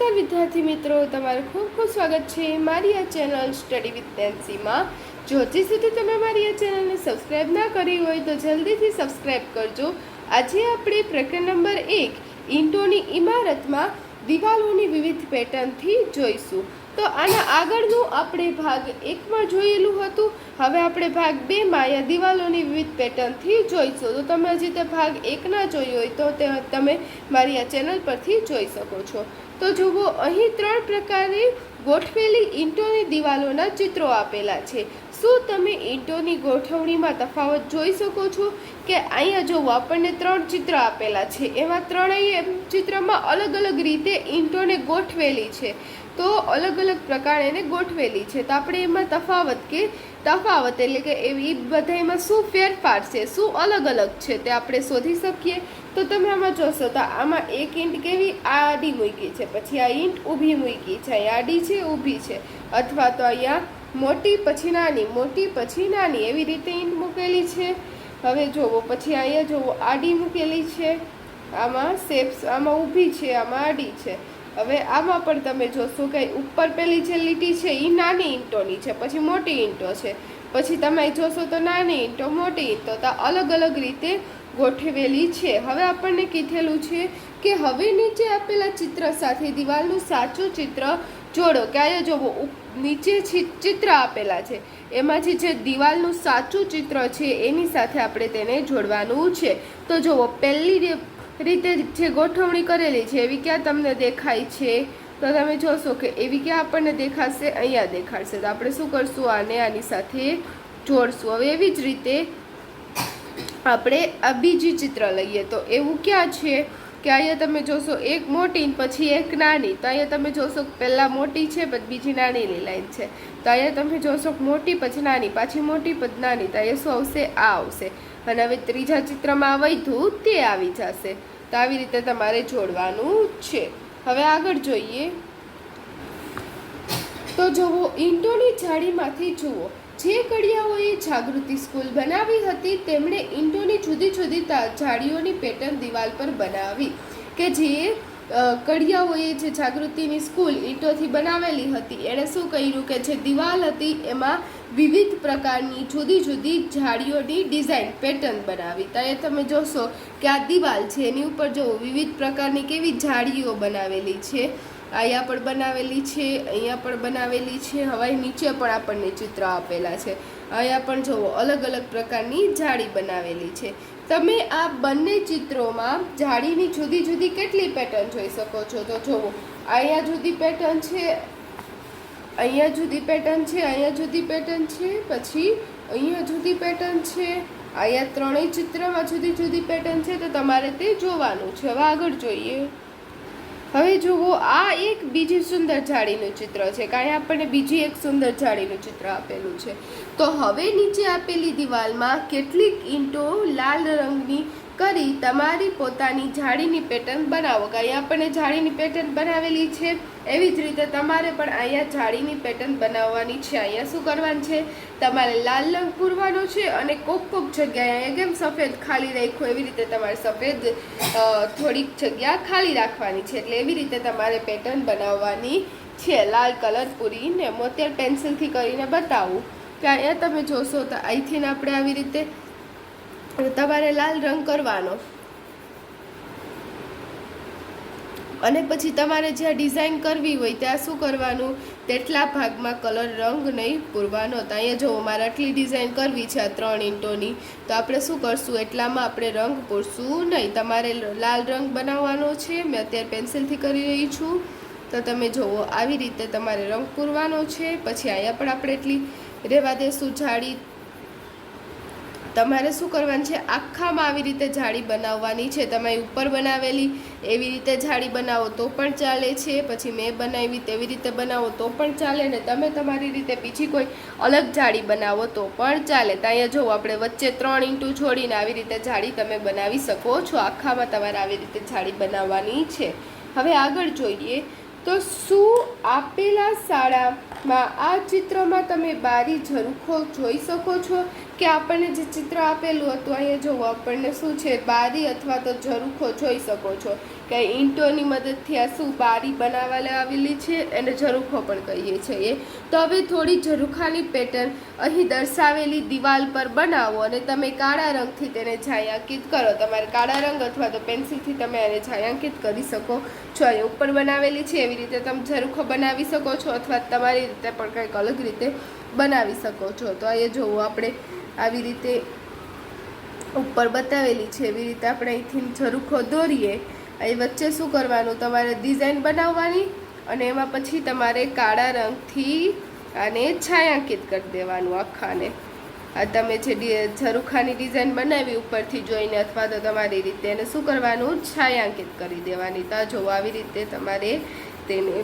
નમસ્કાર વિદ્યાર્થી મિત્રો, તમારું ખૂબ ખૂબ સ્વાગત છે મારી આ ચેનલ સ્ટડી વિથ નેન્સીમાં। જો હજી સુધી તમે મારી આ ચેનલને સબસ્ક્રાઈબ ના કરી હોય તો જલ્દીથી સબસ્ક્રાઈબ કરજો। આજે આપણે પ્રકરણ નંબર 1 ઈંટોની ઇમારતમાં દિવાલોની વિવિધ પેટર્નથી જોઈશું। તો આના આગળનું આપણે ભાગ 1માં જોયેલું હતું, હવે આપણે ભાગ 2માં આ દિવાલોની વિવિધ પેટર્નથી જોઈશું। તો તમે હજી તે ભાગ 1 ના જોયો હોય તો તમે મારી આ ચેનલ પરથી જોઈ શકો છો। તો જુઓ, અહીં 3 પ્રકારે ગોઠવેલી ઈંટોની દિવાલોના ચિત્રો આપેલા છે। શું તમે ઈંટોની ગોઠવણીમાં તફાવત જોઈ શકો છો કે અહીંયા જુઓ આપણને 3 ચિત્ર આપેલા છે, એમાં ત્રણેય ચિત્રમાં અલગ અલગ રીતે ઈંટોને ગોઠવેલી છે, તો અલગ અલગ પ્રકાર એને ગોઠવેલી છે। તો આપણે એમાં તફાવત એટલે કે એવી બધામાં શું ફેરફાર છે, શું અલગ અલગ છે તે આપણે શોધી શકીએ। તો તમે આમાં જોશો તો આમાં એક ઈંટ કેવી આડી મૂકી છે, પછી આ ઈંટ ઊભી મૂકી છે, અહીંયા આડી છે ઊભી છે, અથવા તો અહીંયા મોટી પછી નાની, મોટી પછી નાની, એવી રીતે ઈંટ મૂકેલી છે। હવે જોવો, પછી અહીંયા જોવો આડી મૂકેલી છે, આમાં શેપ્સ, આમાં ઊભી છે, આમાં આડી છે। હવે આમાં પણ તમે જોશો કે ઉપર પેલી જે લીટી છે એ નાની ઈંટોની છે, પછી મોટી ઈંટો છે, પછી તમે જોશો તો નાની ઈંટો, મોટી ઈંટો, તો અલગ અલગ રીતે ગોઠવેલી છે। હવે આપણને કીધેલું છે કે હવે નીચે આપેલા ચિત્ર સાથે દિવાલનું સાચું ચિત્ર જોડો। કે અહીંયા જોવો નીચે ચિત્ર આપેલા છે, એમાંથી જે દિવાલનું સાચું ચિત્ર છે એની સાથે આપણે તેને જોડવાનું છે। તો જુઓ, પહેલી રીતે જે ગોઠવણી કરેલી છે એવી ક્યાં તમને દેખાય છે? તો તમે જોશો કે એવી ક્યાં આપણને દેખાશે? અહીંયા દેખાડશે। તો આપણે શું કરશું? આને આની સાથે જોડશું। હવે એવી જ રીતે આપણે આ બીજી ચિત્ર લઈએ તો એવું ક્યાં છે કે અહીંયા તમે જોશો એક મોટી પછી એક નાની, તો અહીંયા તમે જોશો પહેલાં મોટી છે પછી બીજી નાનીની લાઈન છે, તો અહીંયા તમે જોશો મોટી પછી નાની, પાછી મોટી પછી નાની, તો અહીંયા શું આવશે? આ આવશે। અને હવે ત્રીજા ચિત્રમાં વધ્યું તે આવી જશે। તો આવી રીતે તમારે જોડવાનું છે। હવે આગળ જોઈએ તો જુઓ, ઈંટોની જાળીમાંથી જુઓ, જે કડિયાઓએ જાગૃતિ સ્કૂલ બનાવી હતી તેમણે ઈંટોની જુદી જુદી જાળીઓની પેટર્ન દિવાલ પર બનાવી। કે જે કડિયાઓએ જે જાગૃતિની સ્કૂલ ઈંટોથી બનાવેલી હતી એણે શું કર્યું કે જે દિવાલ હતી એમાં વિવિધ પ્રકારની જુદી જુદી જાળીઓની ડિઝાઇન પેટર્ન બનાવી। તો એ તમે જોશો કે આ દિવાલ છે એની ઉપર જો વિવિધ પ્રકારની કેવી જાળીઓ બનાવેલી છે, અહીંયા પણ બનાવેલી છે, અહીંયા પણ બનાવેલી છે, હવે નીચે પણ આપણને ચિત્ર આપેલા છે, અહીંયા પણ જુઓ અલગ અલગ પ્રકારની જાળી બનાવેલી છે। તમે આ બંને ચિત્રોમાં જાળીની જુદી જુદી કેટલી પેટર્ન જોઈ શકો છો? તો જુઓ, અહીંયા જુદી પેટર્ન છે, અહીંયા જુદી પેટર્ન છે, અહીંયા જુદી પેટર્ન છે, પછી અહીંયા જુદી પેટર્ન છે, અહીંયા ત્રણેય ચિત્રમાં જુદી જુદી પેટર્ન છે, તો તમારે તે જોવાનું છે। હવે આગળ જોઈએ। હવે જુઓ, આ એક બીજી સુંદર જાળીનું ચિત્ર છે, કારણ આપણને બીજી એક સુંદર જાળીનું ચિત્ર આપેલું છે। તો હવે નીચે આપેલી દિવાલમાં કેટલીક ઈંટો લાલ રંગની કરી તમારી પોતાની જાળીની પેટર્ન બનાવો। કે અહીંયા આપણને જાળીની પેટર્ન બનાવેલી છે, એવી જ રીતે તમારે પણ અહીંયા જાળીની પેટર્ન બનાવવાની છે। અહીંયા શું કરવાનું છે? તમારે લાલ રંગ પૂરવાનો છે, અને કોક જગ્યાએ અહીંયા કેમ સફેદ ખાલી રાખ્યું એવી રીતે તમારે સફેદ થોડીક જગ્યા ખાલી રાખવાની છે, એટલે એવી રીતે તમારે પેટર્ન બનાવવાની છે। લાલ કલર પૂરીને હું અત્યારે પેન્સિલથી કરીને બતાવું કે અહીંયા તમે જોશો તો અહીંથી આપણે આવી રીતે તમારે લાલ રંગ કરવાનો, અને પછી તમારે જ્યાં ડિઝાઇન કરવી હોય ત્યાં શું કરવાનું? તેટલા ભાગમાં કલર રંગ નહીં પૂરવાનો। તો અહીંયા જો મારે આટલી ડિઝાઇન કરવી છે આ 3 ઈંટોની, તો આપણે શું કરશું? એટલામાં આપણે રંગ પૂરશું નહીં, તમારે લાલ રંગ બનાવવાનો છે। મેં અત્યારે પેન્સિલથી કરી રહી છું, તો તમે જુઓ આવી રીતે તમારે રંગ પૂરવાનો છે। પછી અહીંયા પણ આપણે એટલી રહેવા દેશું જાળી। તમારે શું કરવાનું છે? આખામાં આવી રીતે જાળી બનાવવાની છે। તમે ઉપર બનાવેલી એવી રીતે જાળી બનાવો તો પણ ચાલે છે, પછી મેં બનાવી તેવી રીતે બનાવો તો પણ ચાલે, ને તમે તમારી રીતે બીજી કોઈ અલગ જાળી બનાવો તો પણ ચાલે। તો અહીંયા જો આપણે વચ્ચે 3 ઈંટું છોડીને આવી રીતે જાળી તમે બનાવી શકો છો। આખામાં તમારે આવી રીતે જાળી બનાવવાની છે। હવે આગળ જોઈએ તો શું આપેલા શાળામાં આ ચિત્રમાં તમે બારી ઝરૂખો જોઈ શકો છો? કે આપણને જે ચિત્ર આપેલું હતું અહીંયા જોવો આપણને શું છે? બારી અથવા તો ઝરૂખો જોઈ શકો છો। કે ઈંટોની મદદથી આ શું બારી બનાવવા આવેલી છે, એને ઝરૂખો પણ કહીએ છીએ. તો હવે થોડી ઝરૂખાની પેટર્ન અહીં દર્શાવેલી દિવાલ પર બનાવો અને તમે કાળા રંગથી તેને છાંયાંકિત કરો. તમારે કાળા રંગ અથવા તો પેન્સિલથી તમે એને છાંયાંકિત કરી શકો છો. અહીં ઉપર બનાવેલી છે એવી રીતે તમે ઝરૂખો બનાવી શકો છો, અથવા તમારી રીતે પણ કંઈક અલગ રીતે બનાવી શકો છો. તો અહીંયા જોવો આપણે આવી રીતે ઉપર બતાવેલી છે એવી રીતે આપણે અહીંથી ઝરૂખો દોરીએ. અહીં વચ્ચે શું કરવાનું, તમારે ડિઝાઇન બનાવવાની અને એમાં પછી તમારે કાળા રંગથી આને છાંયાંકિત કરી દેવાનું આખાને. આ તમે જે ઝરૂખાની ડિઝાઇન બનાવી ઉપરથી જોઈને અથવા તો તમારી રીતે એને શું કરવાનું, છાંયાંકિત કરી દેવાની. તો જો આવી રીતે તમારે તેને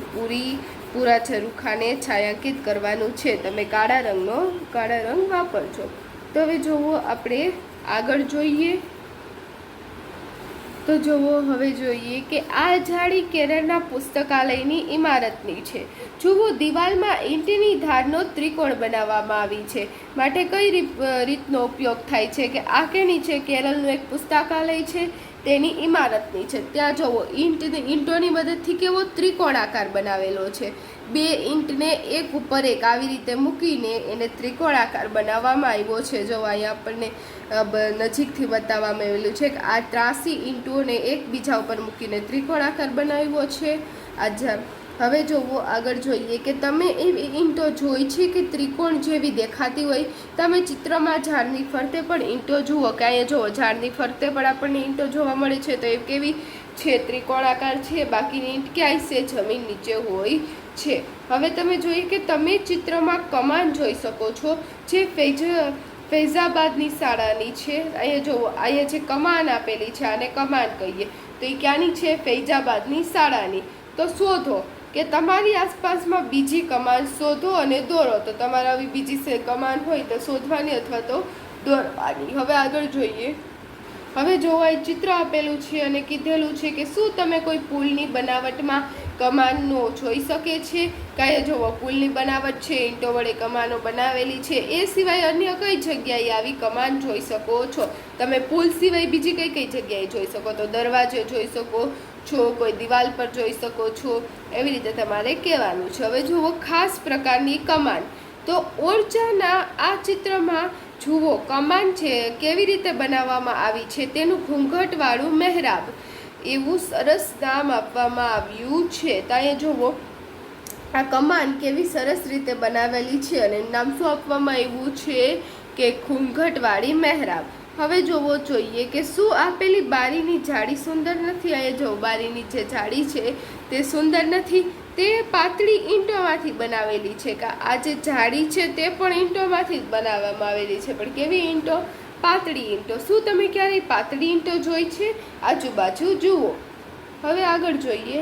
પૂરા ઝરૂખાને છાંયાંકિત કરવાનું છે. તમે કાળા રંગ વાપરજો. તો હવે જુઓ આપણે આગળ જોઈએ. તો જુઓ હવે જોઈએ કે આ જાળી કેરળના પુસ્તકાલયની ઇમારતની છે. જુઓ દિવાલમાં ઈંટની ધારનો ત્રિકોણ બનાવવામાં આવી છે. માટે કઈ રીતનો ઉપયોગ થાય છે કે આ કેની છે, કેરળનું એક પુસ્તકાલય છે તેની ઇમારતની છે. ત્યાં જુઓ ઈંટોની મદદથી કેવો ત્રિકોણાકાર બનાવેલો છે. 2 ઈંટને એક ઉપર એક આવી રીતે મૂકીને એને ત્રિકોણાકાર બનાવવામાં આવ્યો છે. જો અહીંયા આપણને નજીકથી બતાવવામાં આવેલું છે કે આ ત્રાસી ઈંટોને એકબીજા ઉપર મૂકીને ત્રિકોણાકાર બનાવ્યો છે. હવે જોવો આગળ જોઈએ કે તમે એવી ઈંટો જોઈ છે કે ત્રિકોણ જેવી દેખાતી હોય. તમે ચિત્રમાં ઝાડની ફરતે પણ ઈંટો જુઓ કે અહીંયા જુઓ ઝાડની ફરતે પણ આપણને ઈંટો જોવા મળે છે. તો એ કેવી છે, ત્રિકોણાકાર છે. બાકીની ઈંટ ક્યાંય છે, જમીન નીચે હોય છે. હવે તમે જોઈએ કે તમે ચિત્રમાં કમાન જોઈ શકો છો જે ફૈઝાબાદની શાળાની છે. અહીંયા જુઓ, અહીંયા જે કમાન આપેલી છે આને કમાન કહીએ. તો એ ક્યાંની છે, ફૈઝાબાદની શાળાની. તો શોધો કે તમારી આસપાસમાં બીજી કમાન શોધો અને દોરો. તો તમારે આવી બીજી કમાન હોય તો શોધવાની અથવા તો દોરવાની. હવે આગળ જોઈએ. હવે જોવા ચિત્ર આપેલું છે અને કીધેલું છે કે શું તમે કોઈ પુલની બનાવટમાં કમાનો જોઈ શકે છે. કાંઈ જોવો પુલની બનાવટ છે, ઈંટો વડે કમાનો બનાવેલી છે. એ સિવાય અન્ય કઈ જગ્યાએ આવી કમાન જોઈ શકો છો. તમે પુલ સિવાય બીજી કઈ જગ્યાએ જોઈ શકો. તો દરવાજે જોઈ શકો છો, કોઈ દિવાલ પર જોઈ શકો છો. એવી રીતે તમારે કહેવાનું છે. હવે જુઓ ખાસ પ્રકારની કમાન. તો ઓરચાના આ ચિત્રમાં જુઓ કમાન છે કેવી રીતે બનાવવામાં આવી છે. તેનું ઘૂંઘટવાળું મહેરાબ એવું સરસ નામ આપવામાં આવ્યું છે. તો અહીંયા જુઓ આ કમાન કેવી સરસ રીતે બનાવેલી છે અને નામ શું આપવામાં આવ્યું છે કે ઘૂંઘટવાળી મહેરાબ. હવે જોવો જોઈએ કે શું આપેલી બારીની જાળી સુંદર નથી. અહીંયા જો બારીની જે જાળી છે તે સુંદર નથી. તે પાતળી ઈંટોમાંથી બનાવેલી છે. કે આ જે જાળી છે તે પણ ઈંટોમાંથી જ બનાવવામાં આવેલી છે. પણ કેવી ઈંટો, પાતળી ઈંટો. શું તમે ક્યારેય પાતળી ઈંટો જોઈ છે? આજુબાજુ જુઓ. હવે આગળ જોઈએ.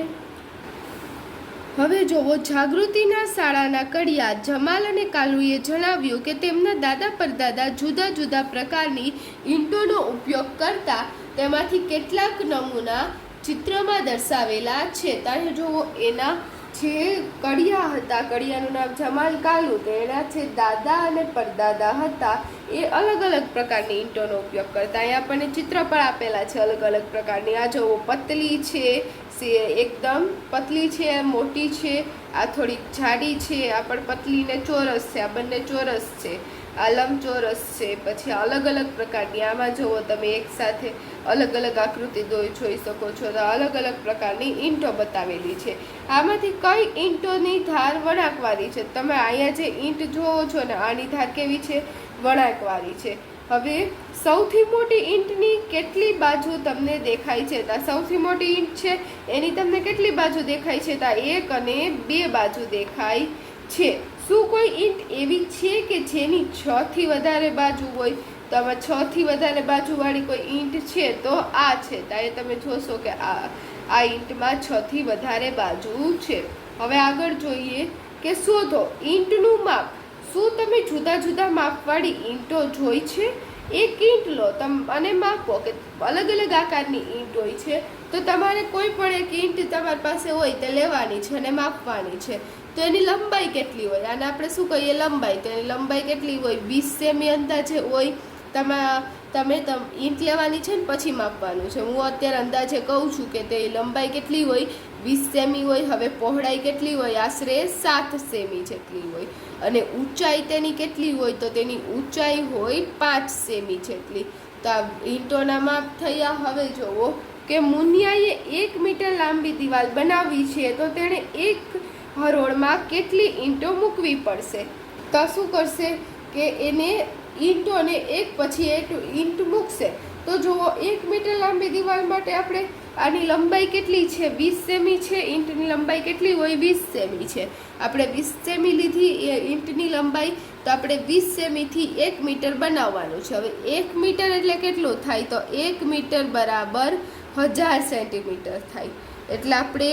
હવે જોવો જાગૃતિના શાળાના કડિયા જમાલ અને કાલુએ જણાવ્યું કે તેમના દાદા પરદાદા જુદા જુદા પ્રકારની ઈંટોનો ઉપયોગ કરતા. તેમાંથી કેટલાક નમૂના ચિત્રમાં દર્શાવેલા છે. ત્યાં જોવો એના જે કડિયા હતા, કડિયાનું નામ જમાલ કાલુ, તો એના જે દાદા અને પરદાદા હતા એ અલગ અલગ પ્રકારની ઈંટોનો ઉપયોગ કરતા. અહીંયા આપણને ચિત્ર પણ આપેલા છે અલગ અલગ પ્રકારની. આ જોવો પતલી છે, એકદમ પતલી છે, મોટી છે, આ થોડીક જાડી છે, આ પણ પતલી ને ચોરસ છે, આ બંને ચોરસ છે, આ લંબચોરસ છે. પછી અલગ અલગ પ્રકારની આમાં જુઓ તમે એક સાથે અલગ અલગ આકૃતિ જોઈ શકો છો. તો અલગ અલગ પ્રકારની ઈંટો બતાવેલી છે. આમાંથી કઈ ઈંટોની ધાર વળાંકવાળી છે. તમે અહીંયા જે ઈંટ જોવો છો ને આની ધાર કેવી છે, વળાંકવાળી છે. હવે સૌથી મોટી ઈંટની કેટલી બાજુ તમને દેખાય છે. તો સૌથી મોટી ઈંટ છે એની તમને કેટલી બાજુ દેખાય છે? તો 1 અને 2 બાજુ દેખાય છે. શું કોઈ ઈંટ એવી છે કે જેની 6 થી વધારે બાજુ હોય? તો આમાં 6 થી વધારે બાજુવાળી કોઈ ઈંટ છે તો આ છે. તો એ તમે જોશો કે આ ઈંટમાં 6 થી વધારે બાજુ છે. હવે આગળ જોઈએ કે શોધો ઈંટનું માપ. શું તમે જુદા જુદા માપવાળી ઈંટો જોઈ છે? એક ઈંટ લો અને માપો કે અલગ અલગ આકારની ઈંટ હોય છે. તો તમારે કોઈ પણ એક ઈંટ તમારી પાસે હોય તે લેવાની છે અને માપવાની છે. તો એની લંબાઈ કેટલી હોય? આને આપણે શું કહીએ, લંબાઈ. તો એની લંબાઈ કેટલી હોય? 20 સેમી અંદાજે હોય. તમે ઈંટ લેવાની છે ને પછી માપવાનું છે. હું અત્યારે અંદાજે કહું છું કે તે લંબાઈ કેટલી હોય, 20 સેમી હોય. હવે પહોળાઈ કેટલી હોય, આશરે 7 સેમી જેટલી હોય. અને ઊંચાઈ તેની કેટલી હોય, તો તેની ઊંચાઈ હોય 5 સેમી જેટલી. તો આ ઈંટોના માપ થયા. હવે જુઓ કે મુનિયાએ 1 મીટર લાંબી દિવાલ બનાવવી છે, તો તેણે એક હરોળમાં કેટલી ઈંટો મૂકવી પડશે. તો શું કરશે કે એને ઈંટોને એક પછી એક ઈંટ મૂકશે. તો જુઓ 1 મીટર લાંબી દિવાલ માટે આપણે આની લંબાઈ કેટલી છે, 20 સેમી છે. ઈંટની લંબાઈ કેટલી હોય, 20 સેમી છે. આપણે 20 સેમી લીધી એ ઈંટની લંબાઈ, તો આપણે 20 સેમીથી 1 મીટર બનાવવાનું છે. હવે 1 મીટર એટલે કેટલું થાય, તો 1 મીટર બરાબર 1000 સેન્ટીમીટર થાય. એટલે આપણે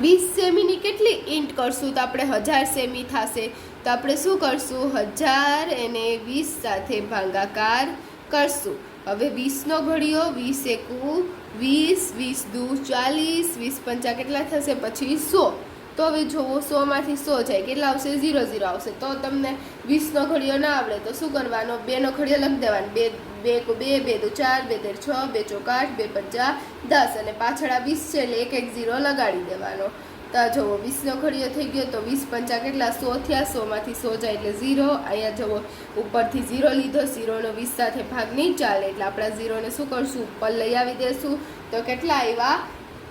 20 સેમીની કેટલી ઈંટ કરશું, તો આપણે 1000 સેમી થશે. તો આપણે શું કરશું, 1000 એને 20 સાથે ભાગાકાર કરશું. હવે 20નો ઘડિયો, 20 એકુ 20, 20 દુ 40, 20 પંચા કેટલા થશે, પછી 100. તો હવે જુઓ 100માંથી 100 જાય, કેટલા આવશે, 0 0 આવશે. તો તમને 20નો ઘડિયો ના આવડે તો શું કરવાનો, 2નો ઘડિયો લખી દેવાનો. 2 એકુ 2, 2 દુ 4, 2 તેર 6, 2 ચોક 8, 2 પંચા 10, અને પાછળ આ 20 છે એટલે 1 1 0 લગાડી દેવાનો. તો જુઓ 20નો ઘડિયો થઈ ગયો, તો 20 પંચા કેટલા, 100 થયા. 100માંથી 100 જાય એટલે 0. અહીંયા જુઓ ઉપરથી 0 લીધો, 0નો 20 સાથે ભાગ નહીં ચાલે, એટલે આપણા 0ને શું કરશું, ઉપર લઈ આવી દેશું. તો કેટલા આવ્યા,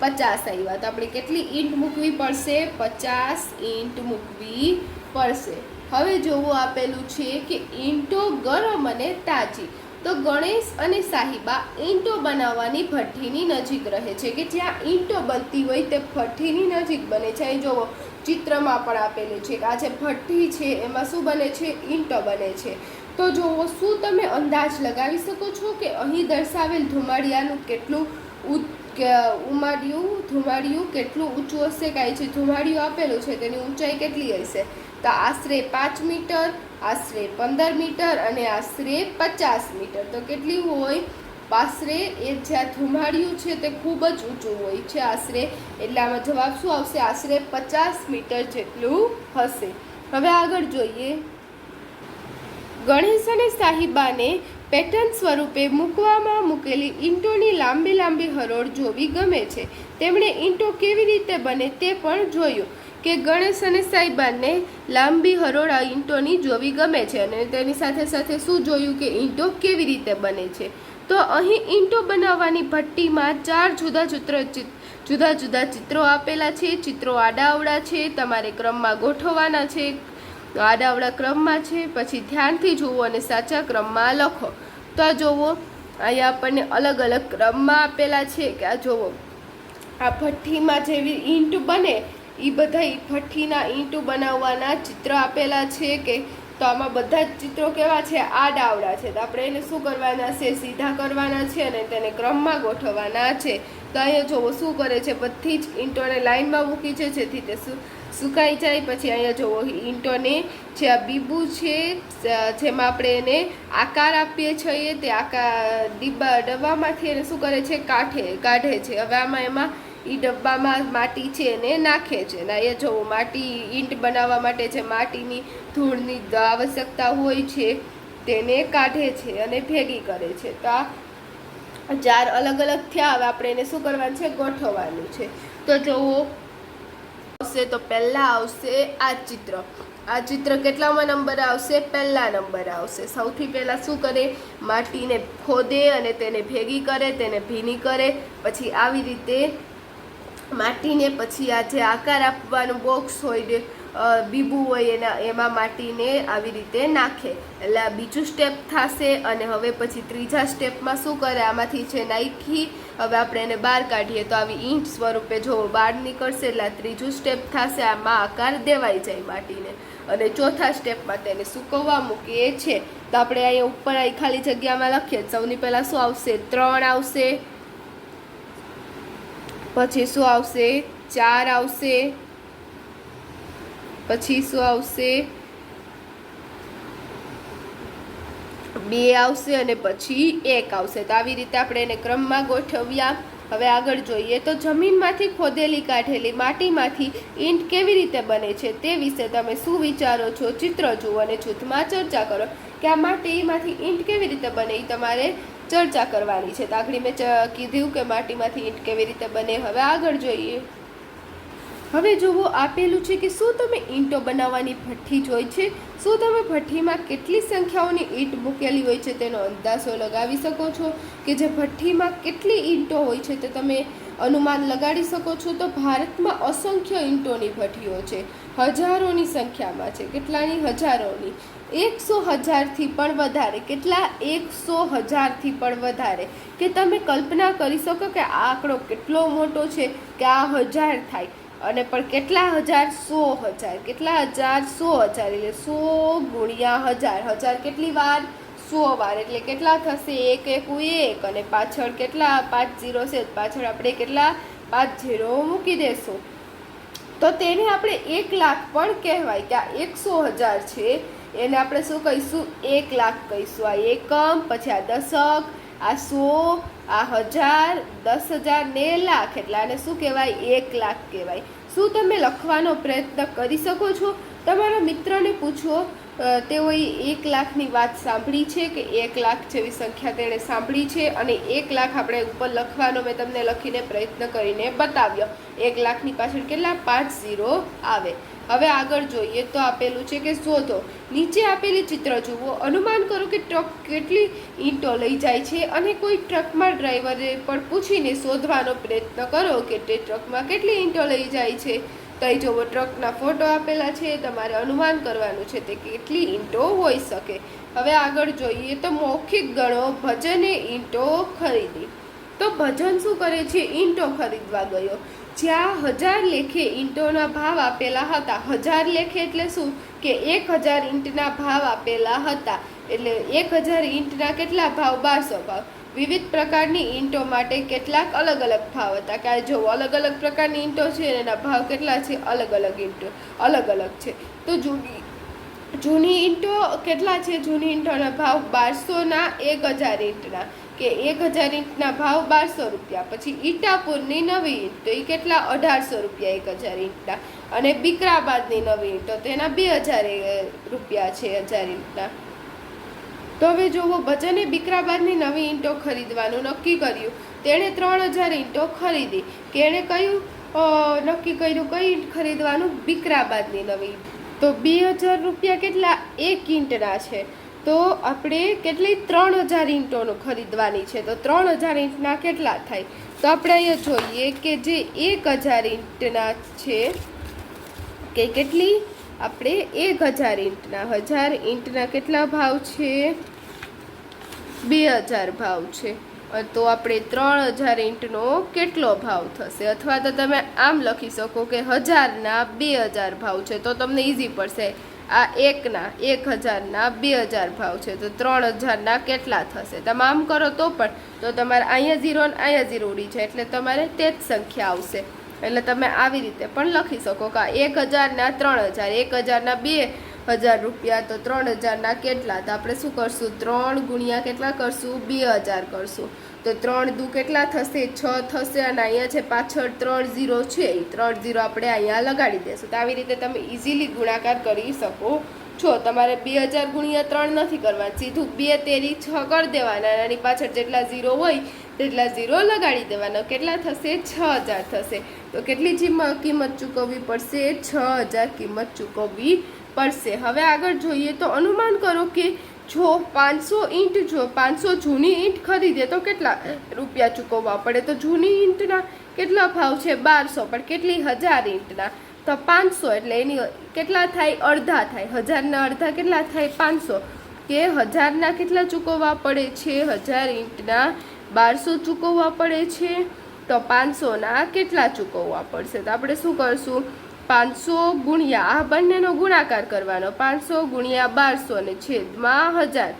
50 આવ્યા. તો આપણે કેટલી ઈંટ મૂકવી પડશે, 50 ઈંટ મૂકવી પડશે. હવે જોવું આપેલું છે કે ઈંટો ગરમ અને તાજી. તો ગણેશ અને સાહિબા ઈંટો બનાવવાની ભઠ્ઠીની નજીક રહે છે, કે જ્યાં ઈંટો બનતી હોય તે ભઠ્ઠીની નજીક બને છે. અહીં જુઓ ચિત્રમાં પણ આપેલું છે કે આ જે ભઠ્ઠી છે એમાં શું બને છે, ઈંટો બને છે. તો જુઓ શું તમે અંદાજ લગાવી શકો છો કે અહીં દર્શાવેલ ધુમાડિયાનું કેટલું ધુમાડિયું કેટલું ઊંચું હશે. કાંઈ છે ધુમાડિયું આપેલું છે તેની ઊંચાઈ કેટલી હશે, તો આશરે 5 મીટર, આશરે 15 મીટર અને આશરે 50 મીટર. તો કેટલી હોય, આશરે એ જ્યાં ધુમાડિયું છે તે ખૂબ જ ઊંચું હોય છે આશરે. એટલે આમાં જવાબ શું આવશે, આશરે 50 મીટર જેટલું હશે. હવે આગળ જોઈએ, ગણેશ અને સાહિબાને પેટર્ન સ્વરૂપે મૂકવામાં મૂકેલી ઈંટોની લાંબી લાંબી હરોળ જોવી ગમે છે. તેમણે ઈંટો કેવી રીતે બને તે પણ જોયું. કે ગણેશ અને સાહિબાને લાંબી હરોળ ઈંટોની જોવી ગમે છે, અને તેની સાથે સાથે શું જોયું કે ઈંટો કેવી રીતે બને છે. તો અહીં ઈંટો બનાવવાની ભઠ્ઠીમાં 4 જુદા જુદા ચિત્રો આપેલા છે. ચિત્રો આડાઅવળા છે, તમારે ક્રમમાં ગોઠવવાના છે. આડાઅવળા ક્રમમાં છે, પછી ધ્યાનથી જુઓ અને સાચા ક્રમમાં લખો. તો આ જુઓ અહીંયા આપણને અલગ અલગ ક્રમમાં આપેલા છે કે આ જુઓ આ ભઠ્ઠીમાં જેવી ઈંટ બને એ બધા ભઠ્ઠીના ઈંટો બનાવવાના ચિત્ર આપેલા છે. કે તો આમાં બધા જ ચિત્રો કેવા છે, આડાઅવળા છે. તો આપણે એને શું કરવાના છે, સીધા કરવાના છે અને તેને ક્રમમાં ગોઠવવાના છે. તો અહીંયા જુઓ શું કરે છે, બધી જ ઈંટોને લાઈનમાં મૂકી છે જેથી તે સુકાઈ જાય. પછી અહીંયા જુઓ ઈંટોને જે આ બીબું છે જેમાં આપણે એને આકાર આપીએ છીએ તે આકાર ડબ્બામાંથી એને શું કરે છે, કાઢે છે. હવે આમાં એમાં એ ડબ્બામાં માટી છે એને નાખે છે. અને અહીંયા જુઓ માટી ઈંટ બનાવવા માટે જે માટીની ધૂળની આવશ્યકતા હોય છે તેને કાઢે છે અને ભેગી કરે છે. તો આ 4 અલગ અલગ થયા. હવે આપણે એને શું કરવાનું છે, ગોઠવવાનું છે. તો જુઓ આવશે, તો પહેલા આવશે આ ચિત્ર. આ ચિત્ર કેટલામાં નંબર આવશે, પહેલા નંબર આવશે. સૌથી પહેલાં શું કરે, માટીને ખોદે અને તેને ભેગી કરે, તેને ભીની કરે. પછી આવી રીતે માટીને પછી આ જે આકાર આપવાનું બોક્સ હોય, બીબું હોય એમાં માટીને આવી રીતે નાખે. એટલે આ બીજું સ્ટેપ થશે. અને હવે પછી ત્રીજા સ્ટેપમાં શું કરે, આમાંથી છે નાખી હવે આપણે એને બહાર કાઢીએ તો આવી ઈંટ સ્વરૂપે જો બહાર નીકળશે. એટલે આ ત્રીજું સ્ટેપ થશે, આમાં આકાર દેવાઈ જાય માટીને. અને ચોથા સ્ટેપમાં તેને સૂકવવા મૂકીએ છે. તો આપણે અહીંયા ઉપર અહીં ખાલી જગ્યામાં લખીએ. સૌની પહેલાં શું આવશે, 3 આવશે. પછી શું આવશે, 4 આવશે. પછી શું આવશે, 2 આવશે અને પછી 1 આવશે. તો આવી રીતે આપણે એને ક્રમમાં ગોઠવ્યા. હવે આગળ જોઈએ તો જમીનમાંથી ખોદેલી કાઢેલી માટીમાંથી ઈંટ કેવી રીતે બને છે તે વિશે તમે શું વિચારો છો, ચિત્ર જુઓ અને જૂથમાં ચર્ચા કરો. કે આ માટીમાંથી ઈંટ કેવી રીતે બને એ તમારે ચર્ચા કરવાની છે. તો આગળ મેં કીધું કે માટીમાંથી ઈંટ કેવી રીતે બને. હવે આગળ જોઈએ. હવે જુઓ, આપેલું છે કે શું તમે ઈંટો બનાવવાની ભઠ્ઠી જોઈ છે? શું તમે ભઠ્ઠીમાં કેટલી સંખ્યાઓની ઈંટ મૂકેલી હોય છે તેનો અંદાજો લગાવી શકો છો? કે જે ભઠ્ઠીમાં કેટલી ઈંટો હોય છે તે તમે અનુમાન લગાડી શકો છો? તો ભારતમાં અસંખ્ય ઈંટોની ભઠ્ઠીઓ છે, હજારોની સંખ્યામાં છે. કેટલાની? હજારોની. 100,000થી પણ વધારે. કેટલા? 100,000થી પણ વધારે. કે તમે કલ્પના કરી શકો કે આ આંકડો કેટલો મોટો છે, કે આ 1000 થાય અને પણ કેટલા હજાર? 100,000. કેટલા હજાર? 100,000. એટલે 100 ગુણ્યા 1000. 1000 કેટલી વાર? 100 વાર. એટલે કેટલા થશે? 1 એકુ 1 અને પાછળ કેટલા? 5 0 છે, પાછળ આપણે કેટલા? 5 0 મૂકી દેશું. તો તેને આપણે 1 લાખ પણ કહેવાય. કે આ 100,000 છે એને આપણે શું કહીશું? 1 લાખ કહીશું. આ એકમ, પછી આ દશક, આ 100, આ 1000, 10,000 ને લાખ, એટલે આને શું કહેવાય? 1 લાખ કહેવાય. શું તમે લખવાનો પ્રયત્ન કરી શકો છો? તમારા મિત્રને પૂછો, તેઓએ 1 લાખની વાત સાંભળી છે કે 1 લાખ જેવી સંખ્યા તેણે સાંભળી છે, અને 1 લાખ આપણે ઉપર લખવાનો મેં તમને લખીને પ્રયત્ન કરીને બતાવ્યો. 1 લાખની પાછળ કેટલા? 5 0 આવે. હવે આગળ જોઈએ. તો આપેલું છે કે શોધો. નીચે આપેલી ચિત્ર જુઓ. અનુમાન કરો કે ટ્રક કેટલી ઈંટો લઈ જાય છે, અને કોઈ ટ્રકમાં ડ્રાઈવરે પણ પૂછીને શોધવાનો પ્રયત્ન કરો કે તે ટ્રકમાં કેટલી ઈંટો લઈ જાય છે. તો અહીં જુઓ, ટ્રકના ફોટો આપેલા છે. તમારે અનુમાન કરવાનું છે તે કેટલી ઈંટો હોઈ શકે. હવે આગળ જોઈએ. તો મૌખિક ગણો. ભજને ઈંટો ખરીદી. તો ભજન શું કરે છે? ઈંટો ખરીદવા ગયો. જ્યાં 1000 લેખે ઈંટોના ભાવ આપેલા હતા. 1000 લેખે એટલે શું? કે 1000 ઈંટના ભાવ આપેલા હતા. એટલે 1000 ઈંટના કેટલા ભાવ? 1200 ભાવ. વિવિધ પ્રકારની ઈંટો માટે કેટલાક અલગ અલગ ભાવ હતા. કે જો અલગ અલગ પ્રકારની ઈંટો છે, એના ભાવ કેટલા છે? અલગ અલગ ઈંટો અલગ અલગ છે. તો જૂની ઈંટો કેટલા છે? જૂની ઈંટોના ભાવ 1200ના 1000 ઈંટના, કે 1000 ઈંટના ભાવ 1200 રૂપિયા. પછી ઈટાપુરની નવી ઈંટ, તો એ કેટલા? 1800 રૂપિયા 1000 ઈંટના. અને બિકરાબાદની નવી ઈંટો તેના 2000 રૂપિયા છે 1000 ઈંટના. તો હવે જુઓ, ભજને બિકરાબાદની નવી ઈંટો ખરીદવાનું નક્કી કર્યું. તેણે 3000 ઈંટો ખરીદી. કે એણે કયું નક્કી કર્યું? કઈ ઈંટ ખરીદવાનું? બિકરાબાદની નવી ઈંટ. તો 2000 રૂપિયા કેટલા? એક ઈંટના છે. તો આપણે કેટલી? 3000 ઈંટોનો ખરીદવાની છે. તો 3000 ઈંટના કેટલા થાય? તો આપણે અહીંયા જોઈએ કે જે 1000 ઈંટના છે, કે કેટલી? આપણે 1000 ઈંટના. 1000 ઈંટના કેટલા ભાવ છે? 2000 ભાવ છે. તો આપણે 3000 ઈંટનો કેટલો ભાવ થશે? અથવા તો તમે આમ લખી શકો કે 1000ના 2000 ભાવ છે, તો તમને ઈઝી પડશે. આ 1000ના 2000 ભાવ છે, તો 3000ના કેટલા થશે? તમે આમ કરો તો પણ તો તમારે અહીંયા 0 અને અહીંયા 0 ઉડી જાય, એટલે તમારે તે જ સંખ્યા આવશે. એટલે તમે આવી રીતે પણ લખી શકો કે 1000ના 3000, 1000ના 2000 રૂપિયા, તો 3000ના કેટલા? તો આપણે શું કરશું? 3 ગુણ્યા કેટલા કરશું? 2000 કરશું. તો 3 દુ કેટલા થશે? 6 થશે. અને અહીંયા છે પાછળ 3 0 છે, એ 3 0 આપણે અહીંયા લગાડી દઈશું. તો આવી રીતે તમે ઇઝીલી ગુણાકાર કરી શકો છો. તમારે 2000 ગુણ્યા 3 નથી કરવા, સીધું 2 તેરી 6 કરી દેવાના. એની પાછળ જેટલા 0 હોય તેટલા 0 લગાડી દેવાના. કેટલા થશે? 6000 થશે. તો કેટલી કિંમત ચૂકવવી પડશે? 6000 કિંમત ચૂકવવી પડશે. હવે આગળ જોઈએ. તો અનુમાન કરો કે જો 500 ઈંટ, જો 500 જૂની ઈંટ ખરીદે તો કેટલા રૂપિયા ચૂકવવા પડે? તો જૂની ઈંટના કેટલા ભાવ છે? 1200. પણ કેટલી? 1000 ઈંટના. તો 500 એટલે એની કેટલા થાય? અડધા થાય. 1000ના અડધા કેટલા થાય? 500. કે 1000ના કેટલા ચૂકવવા પડે છે? 1000 ઈંટના 1200 ચૂકવવા પડે છે. તો 500ના કેટલા ચૂકવવા પડશે? તો આપણે શું કરશું? 500 ગુણ્યા આ બંનેનો ગુણાકાર કરવાનો. 500 ગુણ્યા 1200 ને છેદમાં 1000.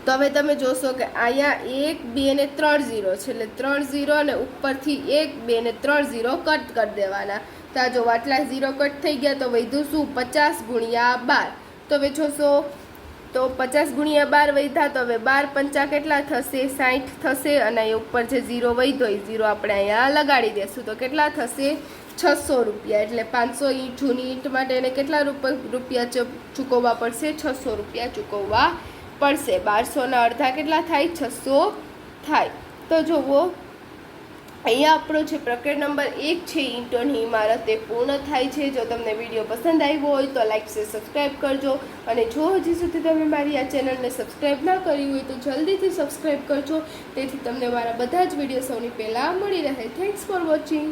તો હવે તમે જોશો કે અહીંયા 1 2 ને 3 0 છે, એટલે 3 0 અને ઉપરથી 1 2 ને 3 0 કટ કરી દેવાના. તો આ જો આટલા 0 કટ થઈ ગયા, તો વધ્યું શું? 50 ગુણ્યા 12. તો હવે જોશો તો 50 ગુણ્યા 12 વધ્યા, તો હવે 12 પંચા કેટલા થશે? 60 થશે. અને ઉપર જે 0 વધ્યો એ 0 આપણે અહીંયા લગાડી દેશું. તો કેટલા થશે? ₹600 એટલે 500 ઈંટ જૂની ઈંટ માટે એને કેટલા રૂપિયા ચૂકવવા પડશે? ₹600 ચૂકવવા પડશે. 1200ના અડધા કેટલા થાય? 600 થાય. તો જુઓ અહીંયા આપણો જે પ્રકરણ નંબર 1 છે ઈંટોની ઇમારત તે પૂર્ણ થાય છે. જો તમને વિડીયો પસંદ આવ્યો હોય તો લાઈક શેર સબસ્ક્રાઈબ કરજો, અને જો હજી સુધી તમે મારી આ ચેનલને સબસ્ક્રાઈબ ના કરી હોય તો જલ્દીથી સબસ્ક્રાઈબ કરજો, તેથી તમને મારા બધા જ વિડીયો સૌની પહેલાં મળી રહે. Thanks for watching.